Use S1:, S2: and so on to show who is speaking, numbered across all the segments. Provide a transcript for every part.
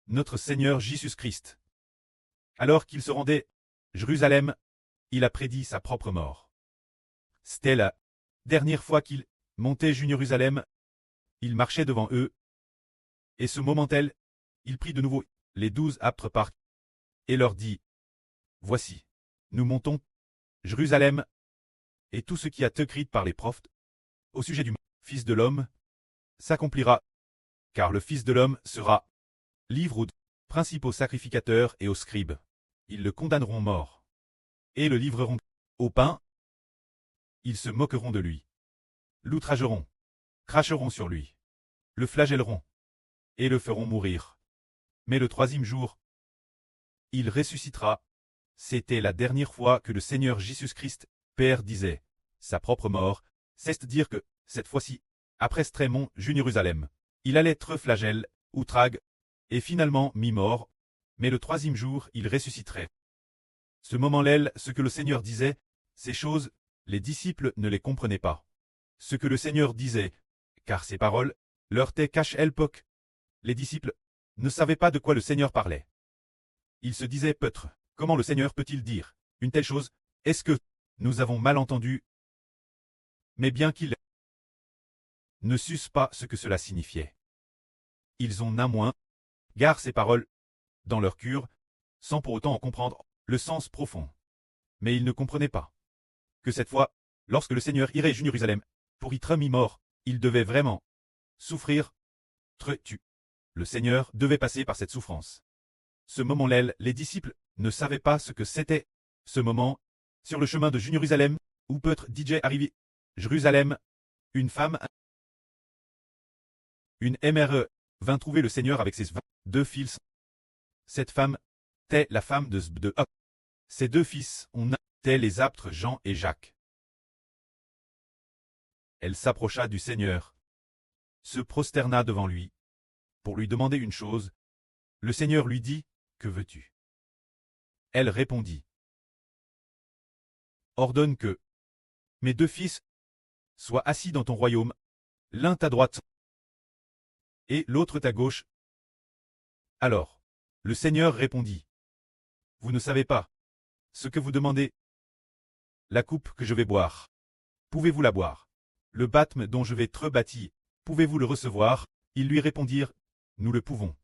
S1: notre Seigneur Jésus-Christ. Alors qu'il se rendait Jérusalem, il a prédit sa propre mort. C'était la dernière fois qu'il montait Jérusalem, il marchait devant eux, et ce moment-là, il prit de nouveau les 12 apôtres par et leur dit, voici, nous montons Jérusalem, et tout ce qui a été écrit par les prophètes au sujet du Fils de l'homme s'accomplira, car le Fils de l'homme sera livré aux principaux sacrificateurs et aux scribes. Ils le condamneront mort, et le livreront au pain. Ils se moqueront de lui, l'outrageront, cracheront sur lui, le flagelleront, et le feront mourir. Mais le troisième jour, il ressuscitera. C'était la dernière fois que le Seigneur Jésus-Christ, Père, disait sa propre mort, c'est-à-dire que, cette fois-ci, après Strémon, Jérusalem, il allait être flagelle, outrage, et finalement mis mort, mais le troisième jour il ressusciterait. Ce moment-là, ce que le Seigneur disait, ces choses, les disciples ne les comprenaient pas. Ce que le Seigneur disait, car ces paroles leur étaient cachées à l'époque. Les disciples ne savaient pas de quoi le Seigneur parlait. Ils se disaient peut-être, comment le Seigneur peut-il dire une telle chose? Est-ce que nous avons mal entendu? Mais bien qu'ils ne sussent pas ce que cela signifiait, ils ont néanmoins gardé ces paroles dans leur cœur, sans pour autant en comprendre le sens profond. Mais ils ne comprenaient pas que cette fois, lorsque le Seigneur irait à Jérusalem pour y être mis mort, il devait vraiment souffrir, tu. Le Seigneur devait passer par cette souffrance. Ce moment-là, les disciples ne savaient pas ce que c'était. Ce moment, sur le chemin de Jérusalem, où peut-être DJ arrivé. Jérusalem, une femme, une MRE, vint trouver le Seigneur avec ses 2 fils. Cette femme était la femme de Zebdée. Ses 2 fils, on était les apôtres Jean et Jacques. Elle s'approcha du Seigneur, se prosterna devant lui, pour lui demander une chose. Le Seigneur lui dit, que veux-tu? Elle répondit, ordonne que mes 2 fils soient assis dans ton royaume, l'un ta droite et l'autre ta gauche. Alors, le Seigneur répondit, vous ne savez pas ce que vous demandez. La coupe que je vais boire, pouvez-vous la boire? Le baptême dont je vais être baptisé, pouvez-vous le recevoir? Ils lui répondirent, nous le pouvons.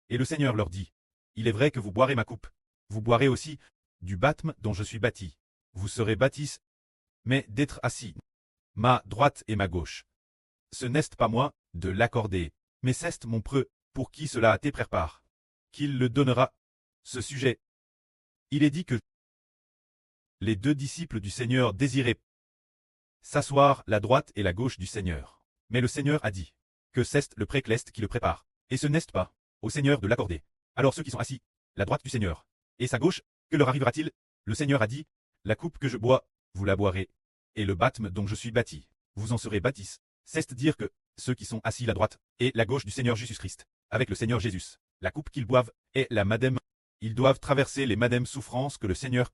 S1: Et le Seigneur leur dit, il est vrai que vous boirez ma coupe, vous boirez aussi du baptême dont je suis baptisé. Vous serez baptisés, mais d'être assis, ma droite et ma gauche. Ce n'est pas moi de l'accorder, mais c'est mon preux, pour qui cela a été préparé, qu'il le donnera. Ce sujet, il est dit que les 2 disciples du Seigneur désiraient s'asseoir la droite et la gauche du Seigneur. Mais le Seigneur a dit que c'est le précleste qui le prépare, et ce n'est pas au Seigneur de l'accorder. Alors ceux qui sont assis, la droite du Seigneur, et sa gauche, que leur arrivera-t-il? Le Seigneur a dit, la coupe que je bois, vous la boirez, et le baptême dont je suis baptisé, vous en serez baptisés. C'est-à-dire que ceux qui sont assis la droite et la gauche du Seigneur Jésus-Christ, avec le Seigneur Jésus, la coupe qu'ils boivent est la madame. Ils doivent traverser les madame souffrances que le Seigneur.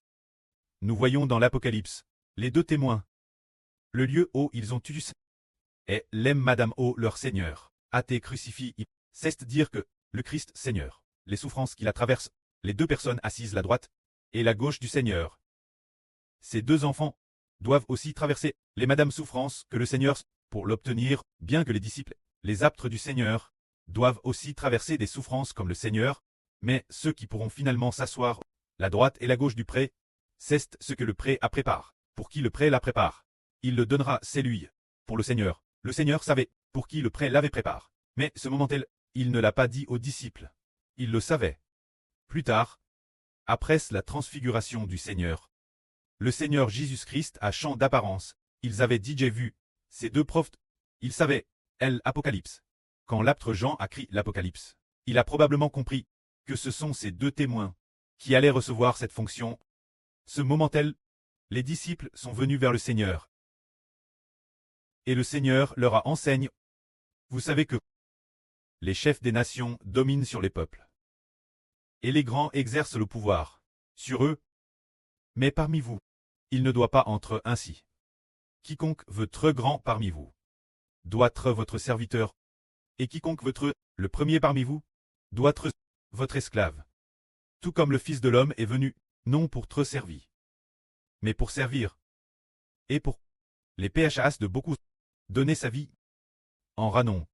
S1: Nous voyons dans l'Apocalypse les 2 témoins. Le lieu où ils ont eu et l'aime madame où leur Seigneur a été crucifié. C'est-à-dire que le Christ Seigneur, les souffrances qu'il a traversées, les 2 personnes assises la droite et la gauche du Seigneur. Ces 2 enfants doivent aussi traverser les madame souffrances que le Seigneur, pour l'obtenir, bien que les disciples, les apôtres du Seigneur, doivent aussi traverser des souffrances comme le Seigneur, mais ceux qui pourront finalement s'asseoir, la droite et la gauche du pré, c'est ce que le pré a prépare. Pour qui le pré la prépare, il le donnera, c'est lui. Pour le Seigneur savait pour qui le pré l'avait préparé. Mais ce moment-là, il ne l'a pas dit aux disciples. Il le savait. Plus tard, après la transfiguration du Seigneur, le Seigneur Jésus-Christ a champ d'apparence, ils avaient déjà vu ces 2 prophètes. Ils savaient, l'Apocalypse. Quand l'apôtre Jean a écrit l'Apocalypse, il a probablement compris que ce sont ces 2 témoins qui allaient recevoir cette fonction. Ce moment-là, les disciples sont venus vers le Seigneur. Et le Seigneur leur a enseigné. Vous savez que les chefs des nations dominent sur les peuples. Et les grands exercent le pouvoir sur eux. Mais parmi vous, il ne doit pas être ainsi. Quiconque veut être grand parmi vous doit être votre serviteur. Et quiconque veut être le premier parmi vous doit être votre esclave. Tout comme le Fils de l'homme est venu, non pour être servi, mais pour servir, et pour les phas de beaucoup donner sa vie en ranon.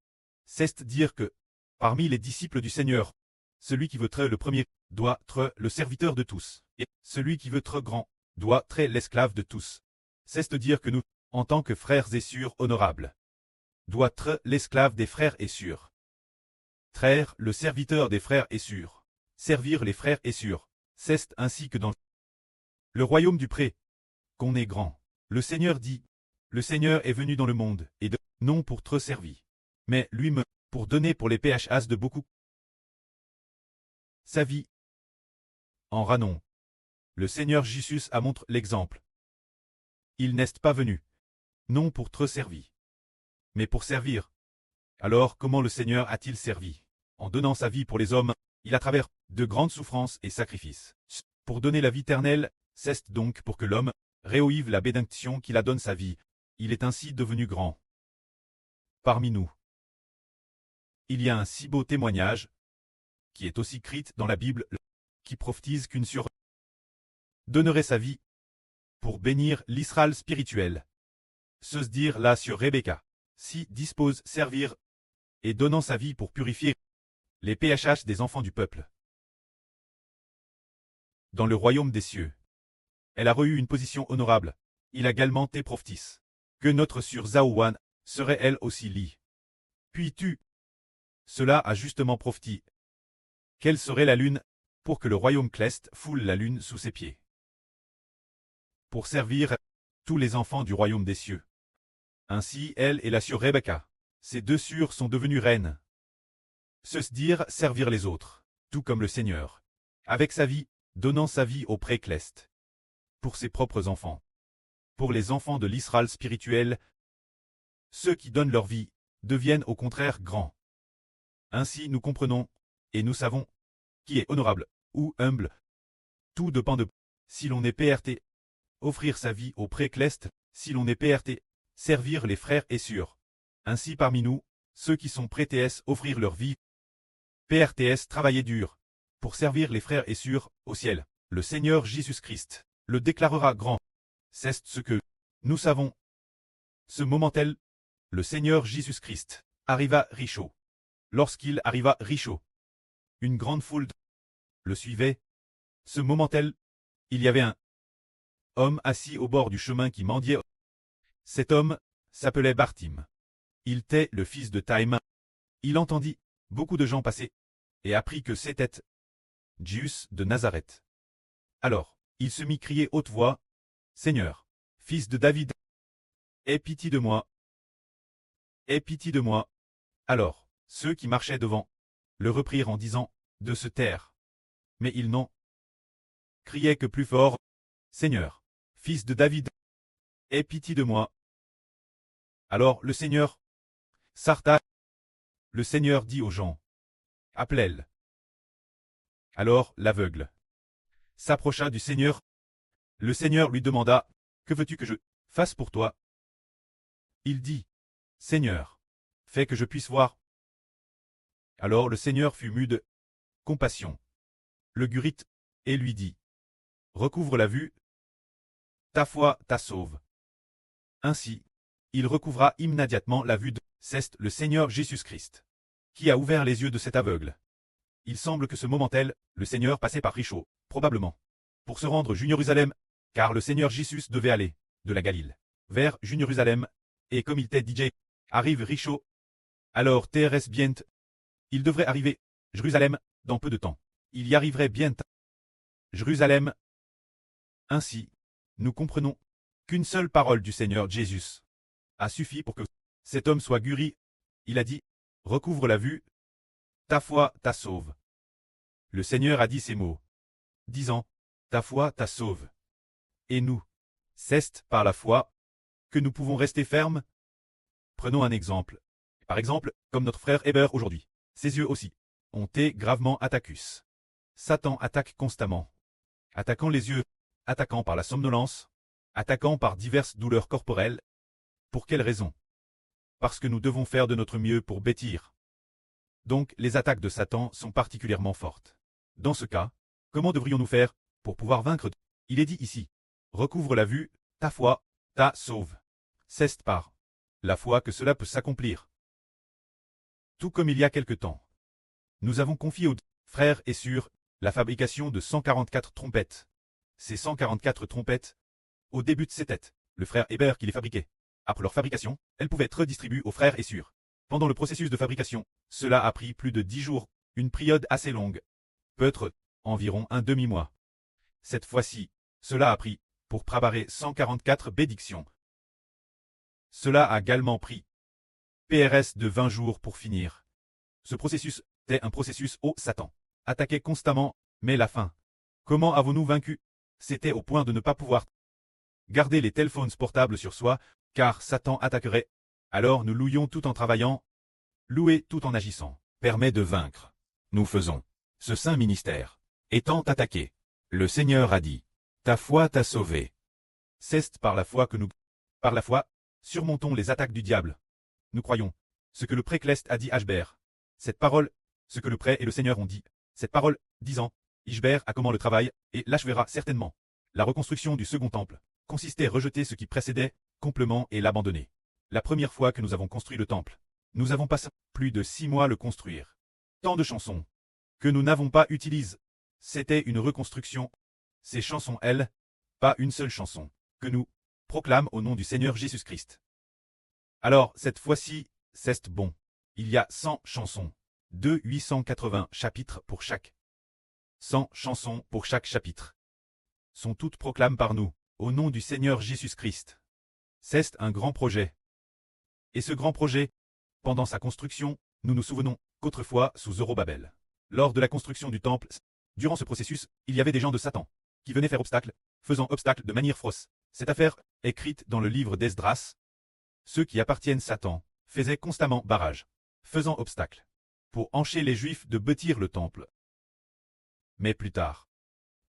S1: C'est dire que, parmi les disciples du Seigneur, celui qui veut être le premier doit être le serviteur de tous, et celui qui veut être grand doit être l'esclave de tous. C'est dire que nous, en tant que frères et sœurs honorables, doit être l'esclave des frères et sœurs. Traire le serviteur des frères et sœurs. Servir les frères et sœurs. C'est ainsi que dans le royaume du pré, qu'on est grand. Le Seigneur dit, le Seigneur est venu dans le monde, et non pour être servi, mais lui-même, pour donner pour les phas de beaucoup sa vie en ranon. Le Seigneur Jésus a montré l'exemple. Il n'est pas venu, non pour être servi, mais pour servir. Alors comment le Seigneur a-t-il servi? En donnant sa vie pour les hommes, il a travers de grandes souffrances et sacrifices. Pour donner la vie éternelle, c'est donc pour que l'homme réoive la bénédiction qu'il a donne sa vie. Il est ainsi devenu grand. Parmi nous, il y a un si beau témoignage, qui est aussi écrit dans la Bible, qui prophétise qu'une sœur donnerait sa vie pour bénir l'Israël spirituel. Se dire là sur Rebecca, si dispose servir et donnant sa vie pour purifier les phas des enfants du peuple. Dans le royaume des cieux, elle a reçu une position honorable. Il a également été prophétise que notre sœur Zaouan serait elle aussi lie. Puis cela a justement prophétisé quelle serait la lune, pour que le royaume céleste foule la lune sous ses pieds. Pour servir tous les enfants du royaume des cieux. Ainsi elle et la sœur Rebecca, ces deux sœurs sont devenues reines. Se dire servir les autres, tout comme le Seigneur, avec sa vie, donnant sa vie au pré céleste. Pour ses propres enfants. Pour les enfants de l'Israël spirituel, ceux qui donnent leur vie, deviennent au contraire grands. Ainsi nous comprenons, et nous savons, qui est honorable, ou humble. Tout dépend de si l'on est PRT, offrir sa vie au pré céleste, si l'on est PRT, servir les frères et sœurs. Ainsi parmi nous, ceux qui sont prêtés offrir leur vie, PRTS travailler dur, pour servir les frères et sœurs au ciel. Le Seigneur Jésus-Christ le déclarera grand. C'est ce que nous savons. Ce moment-tel, le Seigneur Jésus-Christ arriva richaud. Lorsqu'il arriva richaud, une grande foule le suivait. Ce moment-tel, il y avait un homme assis au bord du chemin qui mendiait. Cet homme s'appelait Bartim. Il était le fils de Taïm. Il entendit beaucoup de gens passer et apprit que c'était Jésus de Nazareth. Alors, il se mit crier haute voix, « Seigneur, fils de David, aie pitié de moi. Aie pitié de moi. » Alors, ceux qui marchaient devant le reprirent en disant de se taire. Mais il n'en criait que plus fort, « Seigneur, fils de David, aie pitié de moi. » Alors le Seigneur s'arrêta. Le Seigneur dit aux gens, « Appelez-le. » Alors l'aveugle s'approcha du Seigneur. Le Seigneur lui demanda, « Que veux-tu que je fasse pour toi ?» Il dit, « Seigneur, fais que je puisse voir. » Alors le Seigneur fut mu de compassion, le guérit, et lui dit, « Recouvre la vue, ta foi t'a sauve. » Ainsi, il recouvra immédiatement la vue de c'est le Seigneur Jésus-Christ, qui a ouvert les yeux de cet aveugle. Il semble que ce moment-tel, le Seigneur passait par Richaud, probablement, pour se rendre Jérusalem, car le Seigneur Jésus devait aller, de la Galile, vers Jérusalem, et comme il t'est dit, arrive Richaud. Alors TRS bien, il devrait arriver, Jérusalem, dans peu de temps. Il y arriverait bien. Jérusalem. Ainsi, nous comprenons qu'une seule parole du Seigneur Jésus a suffi pour que cet homme soit guéri. Il a dit, recouvre la vue, ta foi t'a sauve. Le Seigneur a dit ces mots, disant, ta foi t'a sauve. Et nous, c'est par la foi que nous pouvons rester fermes. Prenons un exemple. Par exemple, comme notre frère Hébert aujourd'hui. Ses yeux aussi ont été gravement attaqués. Satan attaque constamment. Attaquant les yeux, attaquant par la somnolence, attaquant par diverses douleurs corporelles. Pour quelle raison? Parce que nous devons faire de notre mieux pour bâtir Donc les attaques de Satan sont particulièrement fortes. Dans ce cas, comment devrions-nous faire pour pouvoir vaincre? Il est dit ici, recouvre la vue, ta foi, ta sauve. C'est par la foi que cela peut s'accomplir. Tout comme il y a quelque temps. Nous avons confié aux frères et sœurs la fabrication de 144 trompettes. Ces 144 trompettes, au début c'était le frère Hébert qui les fabriquait. Après leur fabrication, elles pouvaient être redistribuées aux frères et sœurs. Pendant le processus de fabrication, cela a pris plus de 10 jours, une période assez longue. Peut-être environ un demi-mois. Cette fois-ci, cela a pris, pour préparer 144 bédictions. Cela a également pris PRS de 20 jours pour finir. Ce processus était un processus où Satan attaquait constamment, mais la fin. Comment avons-nous vaincu? C'était au point de ne pas pouvoir garder les téléphones portables sur soi, car Satan attaquerait. Alors nous louions tout en travaillant, louer tout en agissant, permet de vaincre. Nous faisons ce saint ministère. Étant attaqué, le Seigneur a dit, ta foi t'a sauvé. C'est par la foi que nous, par la foi, surmontons les attaques du diable. Nous croyons ce que le précleste a dit à Ishbert. Cette parole, ce que le prêtre et le Seigneur ont dit. Cette parole, disant, Ishbert a comment le travail, et l'achèvera certainement. La reconstruction du second temple consistait à rejeter ce qui précédait, complètement et l'abandonner. La première fois que nous avons construit le temple, nous avons passé plus de 6 mois à le construire. Tant de chansons que nous n'avons pas utilisées. C'était une reconstruction. Ces chansons, elles, pas une seule chanson, que nous proclamons au nom du Seigneur Jésus-Christ. Alors, cette fois-ci, c'est bon. Il y a 100 chansons. 880 chapitres pour chaque. 100 chansons pour chaque chapitre. Sont toutes proclamées par nous, au nom du Seigneur Jésus-Christ. C'est un grand projet. Et ce grand projet, pendant sa construction, nous nous souvenons qu'autrefois, sous Zorobabel, lors de la construction du temple, durant ce processus, il y avait des gens de Satan, qui venaient faire obstacle, faisant obstacle de manière fausse. Cette affaire, écrite dans le livre d'Esdras, ceux qui appartiennent à Satan, faisaient constamment barrage, faisant obstacle, pour empêcher les Juifs de bâtir le temple. Mais plus tard,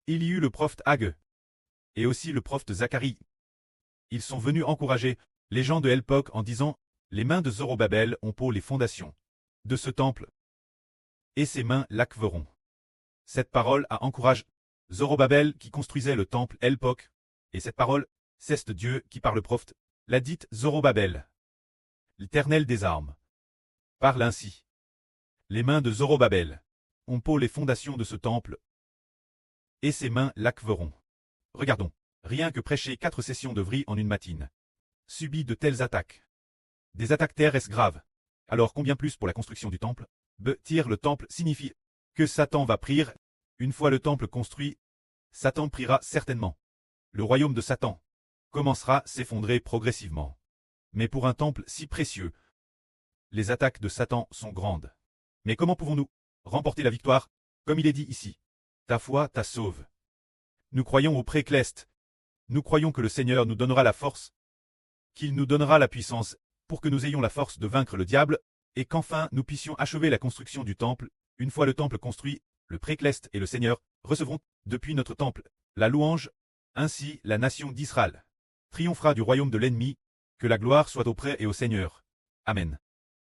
S1: il y eut le prophète Hague, et aussi le prophète Zacharie. Ils sont venus encourager les gens de l'époque en disant, les mains de Zorobabel ont pour les fondations de ce temple, et ses mains l'acveront. Cette parole a encouragé Zorobabel qui construisait le temple à l'époque, et cette parole, c'est de Dieu qui par le prophète, l'a dite Zorobabel. L'Éternel des armes parle ainsi. Les mains de Zorobabel ont pour les fondations de ce temple, et ses mains l'acveront. Regardons, rien que prêcher 4 sessions de vrille en une matinée. Subit de telles attaques. Des attaques terrestres graves. Alors combien plus pour la construction du temple? Bâtir le temple signifie que Satan va prier. Une fois le temple construit, Satan priera certainement. Le royaume de Satan commencera à s'effondrer progressivement. Mais pour un temple si précieux, les attaques de Satan sont grandes. Mais comment pouvons-nous remporter la victoire? Comme il est dit ici, ta foi t'a sauve. Nous croyons au précleste. Nous croyons que le Seigneur nous donnera la force, qu'il nous donnera la puissance, pour que nous ayons la force de vaincre le diable, et qu'enfin nous puissions achever la construction du temple. Une fois le temple construit, le précleste et le Seigneur recevront, depuis notre temple, la louange. Ainsi la nation d'Israël triomphera du royaume de l'ennemi. Que la gloire soit auprès et au Seigneur. Amen.